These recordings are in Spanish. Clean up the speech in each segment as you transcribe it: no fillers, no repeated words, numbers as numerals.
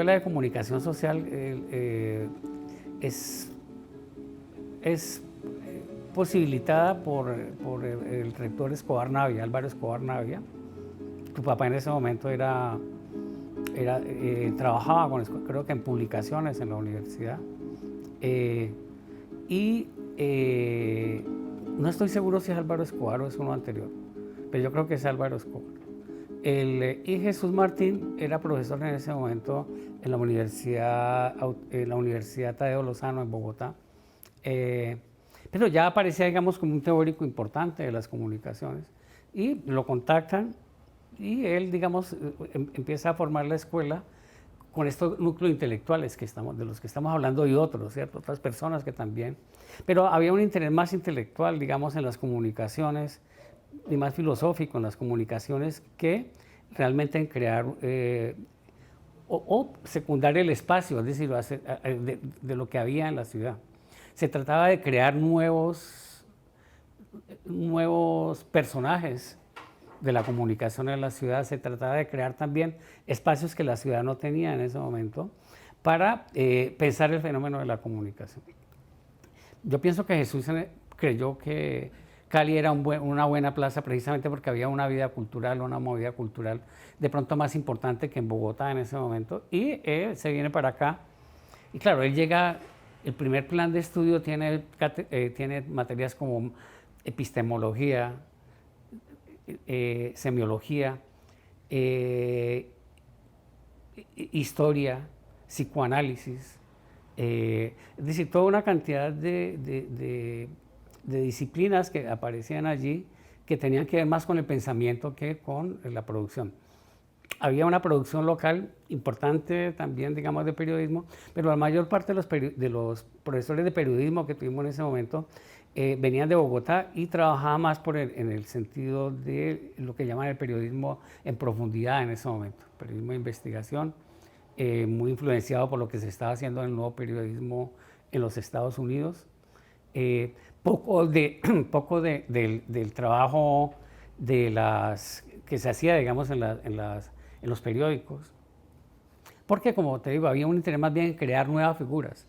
Escuela de Comunicación Social es posibilitada por el rector Escobar Navia, Álvaro Escobar Navia. Tu papá en ese momento trabajaba creo que en publicaciones en la universidad. No estoy seguro si es Álvaro Escobar o es uno anterior, pero yo creo que es Álvaro Escobar. Y Jesús Martín era profesor en ese momento en la Universidad Tadeo Lozano en Bogotá. Pero ya aparecía, digamos, como un teórico importante de las comunicaciones, y lo contactan y él, digamos, empieza a formar la escuela con estos núcleos intelectuales de los que estamos hablando, y otros, ¿cierto? Otras personas que también. Pero había un interés más intelectual, digamos, en las comunicaciones, y más filosófico en las comunicaciones, que realmente en crear o secundar el espacio, es decir, de lo que había en la ciudad. Se trataba de crear nuevos personajes de la comunicación en la ciudad. Se trataba de crear también espacios que la ciudad no tenía en ese momento para pensar el fenómeno de la comunicación. Yo pienso que Jesús creyó que Cali era una buena plaza precisamente porque había una vida cultural, una movida cultural de pronto más importante que en Bogotá en ese momento, y se viene para acá. Y claro, él llega, el primer plan de estudio tiene materias como epistemología, semiología, historia, psicoanálisis, es decir, toda una cantidad de disciplinas que aparecían allí, que tenían que ver más con el pensamiento que con la producción. Había una producción local importante también, digamos, de periodismo, pero la mayor parte de los profesores de periodismo que tuvimos en ese momento venían de Bogotá y trabajaban más en el sentido de lo que llaman el periodismo en profundidad en ese momento, periodismo de investigación, muy influenciado por lo que se estaba haciendo en el nuevo periodismo en los Estados Unidos. Poco del trabajo que se hacía, digamos, en los periódicos, porque, como te digo, había un interés más bien en crear nuevas figuras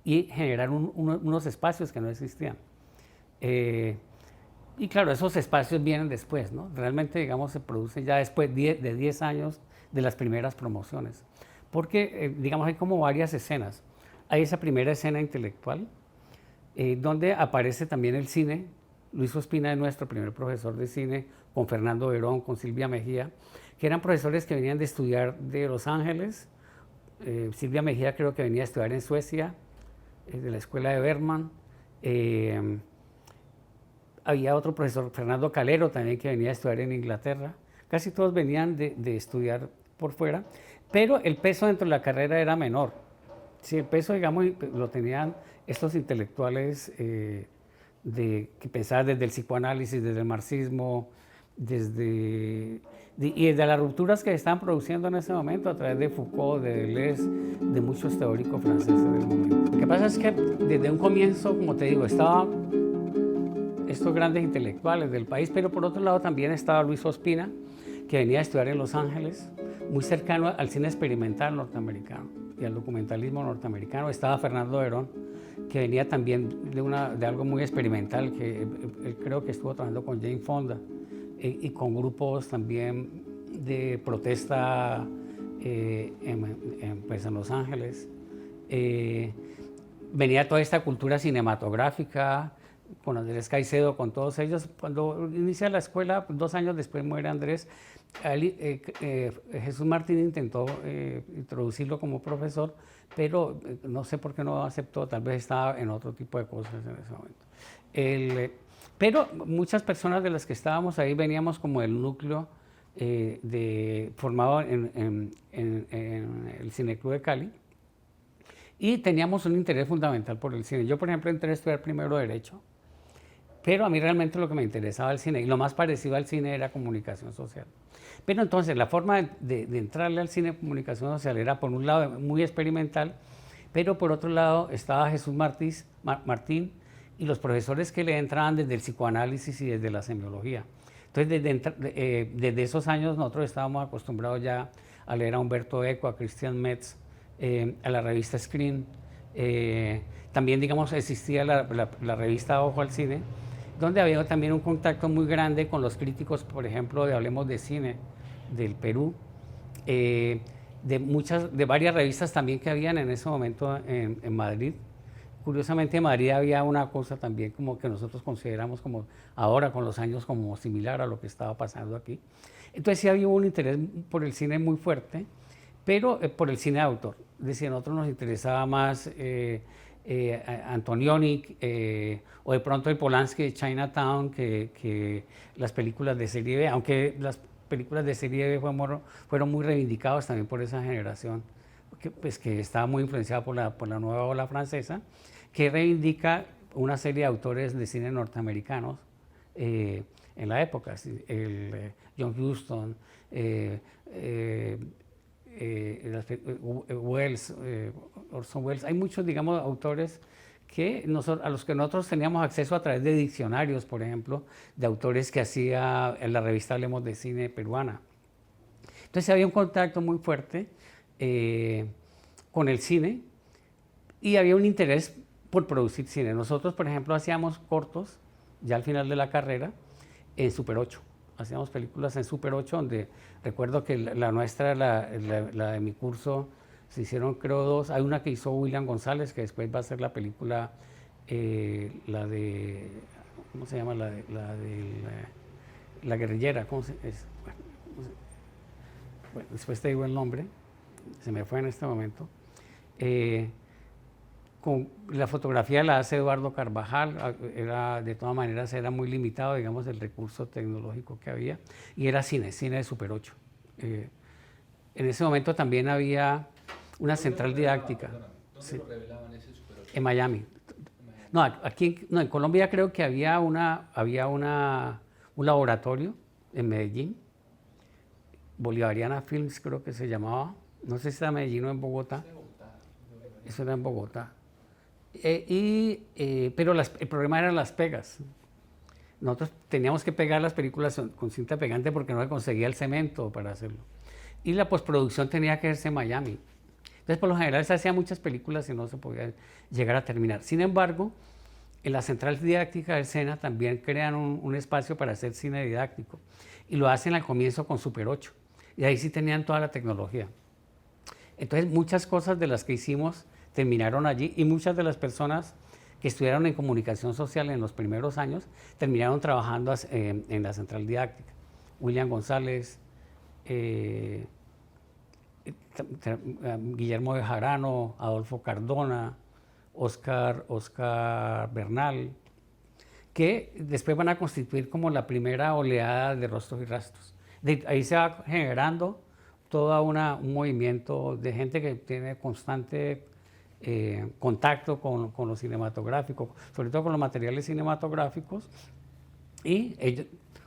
y generar unos espacios que no existían. Y claro, esos espacios vienen después, ¿no? Realmente, digamos, se producen ya después de 10 años de las primeras promociones, porque, digamos, hay como varias escenas. Hay esa primera escena intelectual, donde aparece también el cine. Luis Ospina es nuestro primer profesor de cine, con Fernando Verón, con Silvia Mejía, que eran profesores que venían de estudiar de Los Ángeles. Silvia Mejía creo que venía a estudiar en Suecia, de la escuela de Berman. Había otro profesor, Fernando Calero, también, que venía a estudiar en Inglaterra. Casi todos venían de estudiar por fuera, pero el peso dentro de la carrera era menor. Sí, el peso, digamos, lo tenían estos intelectuales que pensaban desde el psicoanálisis, desde el marxismo, y desde las rupturas que estaban produciendo en ese momento a través de Foucault, de Deleuze, de muchos teóricos franceses del momento. Lo que pasa es que desde un comienzo, como te digo, estaban estos grandes intelectuales del país, pero por otro lado también estaba Luis Ospina, que venía a estudiar en Los Ángeles, muy cercano al cine experimental norteamericano y al documentalismo norteamericano. Estaba Fernando Verón, que venía también de algo muy experimental, que él creo que estuvo trabajando con Jane Fonda y con grupos también de protesta pues en Los Ángeles. Venía toda esta cultura cinematográfica, con Andrés Caicedo, con todos ellos. Cuando inicia la escuela, 2 años después muere Andrés, Jesús Martín intentó introducirlo como profesor, pero no sé por qué no aceptó, tal vez estaba en otro tipo de cosas en ese momento. Pero muchas personas de las que estábamos ahí veníamos como del núcleo formado en el Cineclub de Cali, y teníamos un interés fundamental por el cine. Yo, por ejemplo, entré a estudiar primero Derecho, pero a mí realmente lo que me interesaba el cine, y lo más parecido al cine, era comunicación social. Pero entonces la forma de entrarle al cine de comunicación social era, por un lado, muy experimental, pero por otro lado estaba Jesús Martín y los profesores que le entraban desde el psicoanálisis y desde la semiología. Entonces, desde esos años nosotros estábamos acostumbrados ya a leer a Humberto Eco, a Christian Metz, a la revista Screen. También, digamos, existía la revista Ojo al Cine, donde había también un contacto muy grande con los críticos, por ejemplo, de Hablemos de Cine del Perú, de varias revistas también que habían en ese momento en Madrid. Curiosamente en Madrid había una cosa también como que nosotros consideramos como ahora con los años como similar a lo que estaba pasando aquí. Entonces sí había un interés por el cine muy fuerte, pero por el cine de autor. Es decir, a nosotros nos interesaba más Antonioni o de pronto el Polanski de Chinatown que las películas de serie B, aunque las películas de serie B fueron muy reivindicadas también por esa generación, que estaba muy influenciada por la nueva ola francesa, que reivindica una serie de autores de cine norteamericanos en la época, John Huston, Wells, Orson Welles. Hay muchos, digamos, autores a los que nosotros teníamos acceso a través de diccionarios, por ejemplo, de autores que hacía en la revista Hablemos de Cine peruana. Entonces había un contacto muy fuerte con el cine y había un interés por producir cine. Nosotros, por ejemplo, hacíamos cortos ya al final de la carrera en Super 8. Hacíamos películas en Super 8, donde recuerdo que la nuestra, la de mi curso, se hicieron creo 2. Hay una que hizo William González, que después va a ser la película, la de, ¿cómo se llama? La guerrillera, ¿cómo se es? Bueno, después te digo el nombre, se me fue en este momento. Con la fotografía la hace Eduardo Carvajal, de todas maneras era muy limitado, digamos, el recurso tecnológico que había, y era cine de Super 8. En ese momento también había una central didáctica. ¿Dónde lo revelaban ese Super 8? En Miami. No, en Colombia creo que había un laboratorio en Medellín, Bolivariana Films creo que se llamaba, no sé si era Medellín o en Bogotá. Eso era en Bogotá. Pero el problema eran las pegas. Nosotros teníamos que pegar las películas con cinta pegante porque no se conseguía el cemento para hacerlo. Y la postproducción tenía que hacerse en Miami. Entonces, por lo general, se hacían muchas películas y no se podía llegar a terminar. Sin embargo, en la Central Didáctica del SENA también crean un espacio para hacer cine didáctico. Y lo hacen al comienzo con Super 8. Y ahí sí tenían toda la tecnología. Entonces, muchas cosas de las que hicimos terminaron allí y muchas de las personas que estudiaron en comunicación social en los primeros años terminaron trabajando en la Central Didáctica. William González, Guillermo de Jarano, Adolfo Cardona, Oscar Bernal, que después van a constituir como la primera oleada de Rostros y Rastros. Ahí se va generando todo un movimiento de gente que tiene constante contacto con lo cinematográfico, sobre todo con los materiales cinematográficos, y ellos,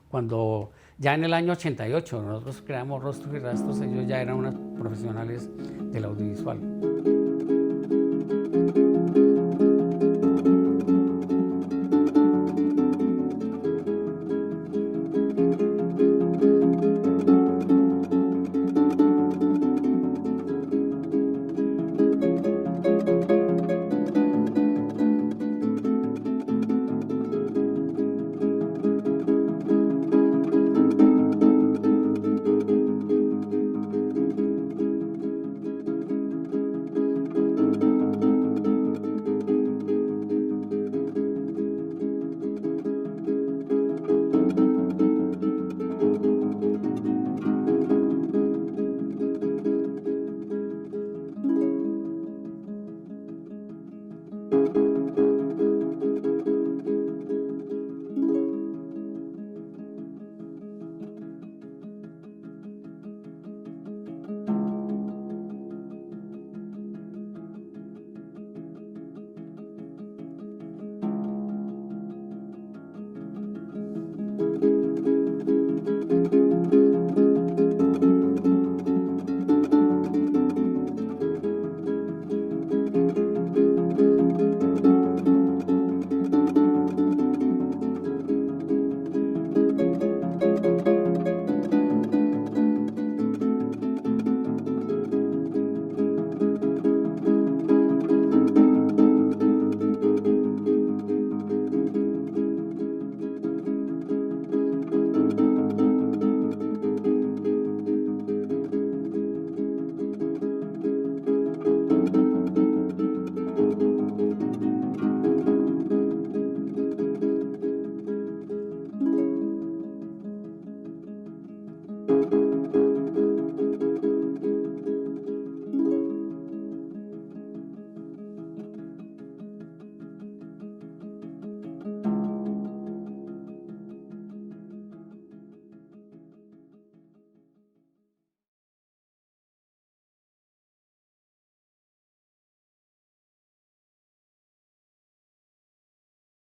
cuando ya en el año 88 nosotros creamos Rostros y Rastros, ellos ya eran unos profesionales del audiovisual.